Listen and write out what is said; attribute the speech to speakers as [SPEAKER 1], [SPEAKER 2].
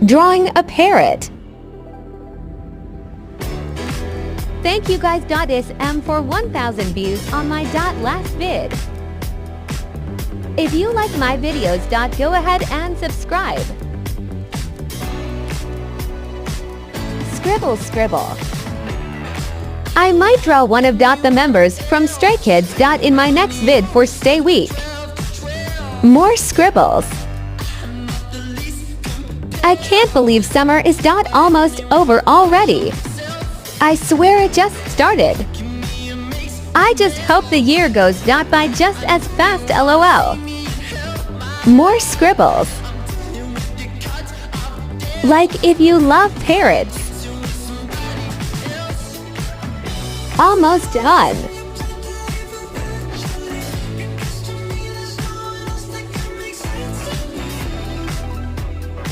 [SPEAKER 1] Drawing a parrot. Thank you guys .sm for 1,000 views on my last vid. If you like my videos go ahead and subscribe. Scribble scribble. I might draw one of the members from Stray Kids in my next vid for Stay Week. More scribbles. I can't believe summer is almost over already. I swear it just started. I just hope the year goes by just as fast lol. More scribbles. Like if you love parrots. Almost done.